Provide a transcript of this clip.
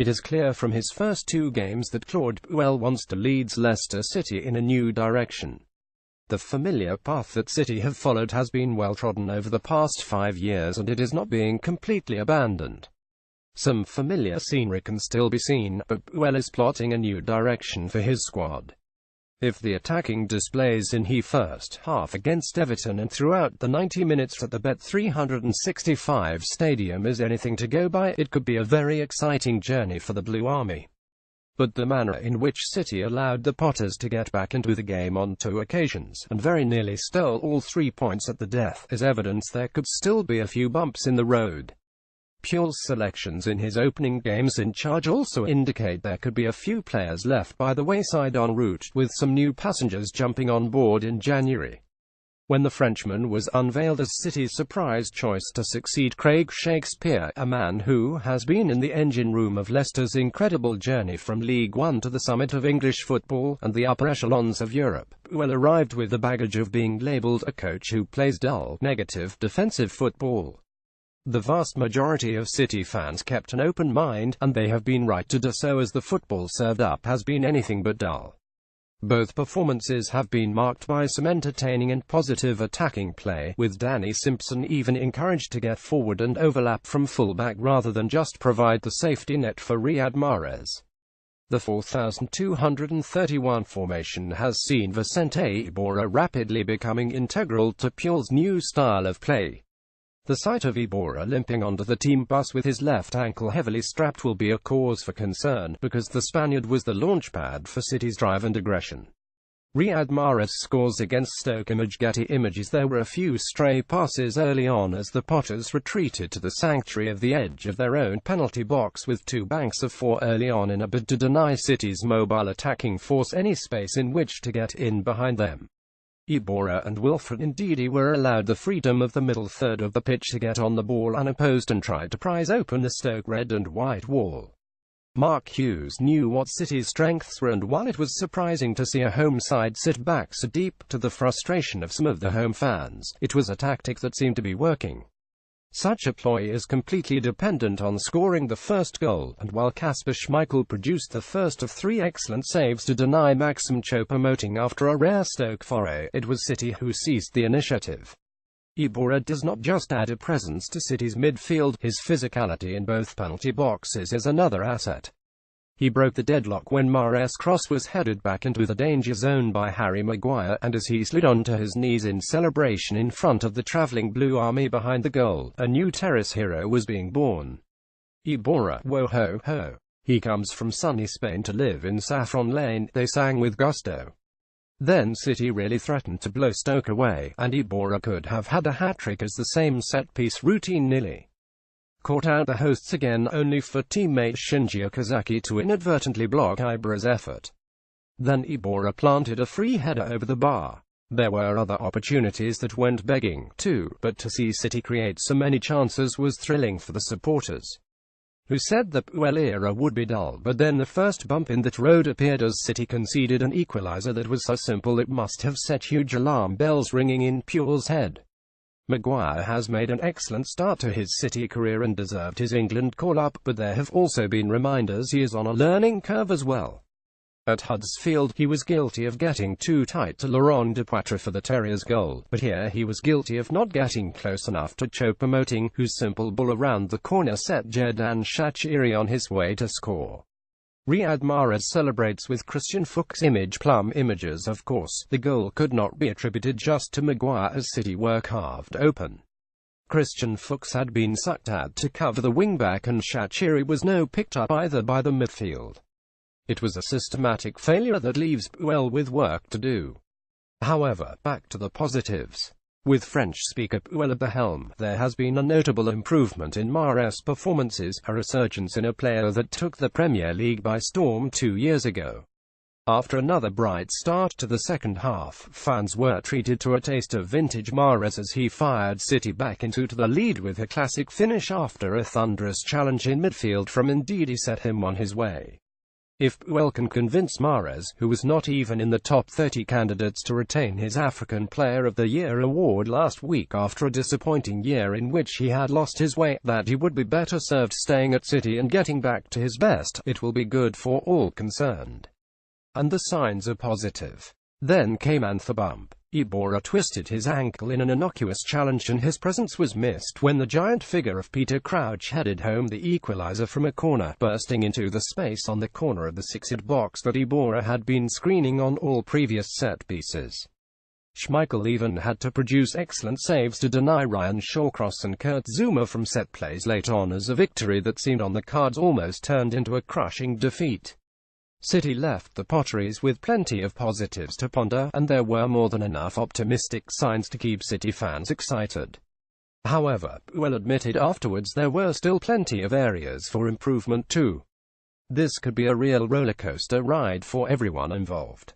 It is clear from his first two games that Claude Puel wants to lead Leicester City in a new direction. The familiar path that City have followed has been well trodden over the past 5 years, and it is not being completely abandoned. Some familiar scenery can still be seen, but Puel is plotting a new direction for his squad. If the attacking displays in the first half against Everton and throughout the 90 minutes at the Bet365 stadium is anything to go by, it could be a very exciting journey for the Blue Army. But the manner in which City allowed the Potters to get back into the game on 2 occasions, and very nearly stole all 3 points at the death, is evidence there could still be a few bumps in the road. Puel's selections in his opening games in charge also indicate there could be a few players left by the wayside en route, with some new passengers jumping on board in January, when the Frenchman was unveiled as City's surprise choice to succeed Craig Shakespeare, a man who has been in the engine room of Leicester's incredible journey from League One to the summit of English football and the upper echelons of Europe. Puel arrived with the baggage of being labelled a coach who plays dull, negative, defensive football. The vast majority of City fans kept an open mind, and they have been right to do so, as the football served up has been anything but dull. Both performances have been marked by some entertaining and positive attacking play, with Danny Simpson even encouraged to get forward and overlap from fullback rather than just provide the safety net for Riyad Mahrez. The 4231 formation has seen Vicente Iborra rapidly becoming integral to Puel's new style of play. The sight of Iborra limping onto the team bus with his left ankle heavily strapped will be a cause for concern, because the Spaniard was the launchpad for City's drive and aggression. Riyad Mahrez scores against Stoke. Getty Images. There were a few stray passes early on as the Potters retreated to the sanctuary of the edge of their own penalty box with 2 banks of 4 early on in a bid to deny City's mobile attacking force any space in which to get in behind them. Iborra and Wilfred Ndidi were allowed the freedom of the middle third of the pitch to get on the ball unopposed and tried to prise open the Stoke red and white wall. Mark Hughes knew what City's strengths were, and while it was surprising to see a home side sit back so deep, to the frustration of some of the home fans, it was a tactic that seemed to be working. Such a ploy is completely dependent on scoring the first goal, and while Kasper Schmeichel produced the first of 3 excellent saves to deny Maxim Choupo-Moting after a rare Stoke foray, it was City who seized the initiative. Iborra does not just add a presence to City's midfield, his physicality in both penalty boxes is another asset. He broke the deadlock when Mahrez's cross was headed back into the danger zone by Harry Maguire, and as he slid onto his knees in celebration in front of the travelling Blue Army behind the goal, a new terrace hero was being born. Iborra, whoa ho ho. He comes from sunny Spain to live in Saffron Lane, they sang with gusto. Then City really threatened to blow Stoke away, and Iborra could have had a hat-trick as the same set-piece routine nearly caught out the hosts again, only for teammate Shinji Okazaki to inadvertently block Iborra's effort. Then Iborra planted a free header over the bar. There were other opportunities that went begging, too, but to see City create so many chances was thrilling for the supporters, who said the Puel era would be dull. But then the first bump in that road appeared as City conceded an equaliser that was so simple it must have set huge alarm bells ringing in Puel's head. Maguire has made an excellent start to his City career and deserved his England call-up, but there have also been reminders he is on a learning curve as well. At Huddersfield, he was guilty of getting too tight to Laurent Depoitre for the Terriers' goal, but here he was guilty of not getting close enough to Choupo-Moting, whose simple ball around the corner set Xherdan Shaqiri on his way to score. Riyad Mahrez celebrates with Christian Fuchs Plum Images. Of course, the goal could not be attributed just to Maguire as City were carved open. Christian Fuchs had been sucked out to cover the wingback, and Shaqiri was no picked up either by the midfield. It was a systematic failure that leaves Puel with work to do. However, back to the positives. With French speaker Puel at the helm, there has been a notable improvement in Mahrez's performances, a resurgence in a player that took the Premier League by storm 2 years ago. After another bright start to the second half, fans were treated to a taste of vintage Mahrez as he fired City back into the lead with a classic finish after a thunderous challenge in midfield from Ndidi set him on his way. If Puel can convince Mahrez, who was not even in the top 30 candidates to retain his African Player of the Year award last week after a disappointing year in which he had lost his way, that he would be better served staying at City and getting back to his best, it will be good for all concerned. And the signs are positive. Then came the bump. Iborra twisted his ankle in an innocuous challenge and his presence was missed when the giant figure of Peter Crouch headed home the equalizer from a corner, bursting into the space on the corner of the six-yard box that Iborra had been screening on all previous set pieces. Schmeichel even had to produce excellent saves to deny Ryan Shawcross and Kurt Zouma from set plays late on as a victory that seemed on the cards almost turned into a crushing defeat. City left the Potteries with plenty of positives to ponder, and there were more than enough optimistic signs to keep City fans excited. However, Puel admitted afterwards there were still plenty of areas for improvement too. This could be a real rollercoaster ride for everyone involved.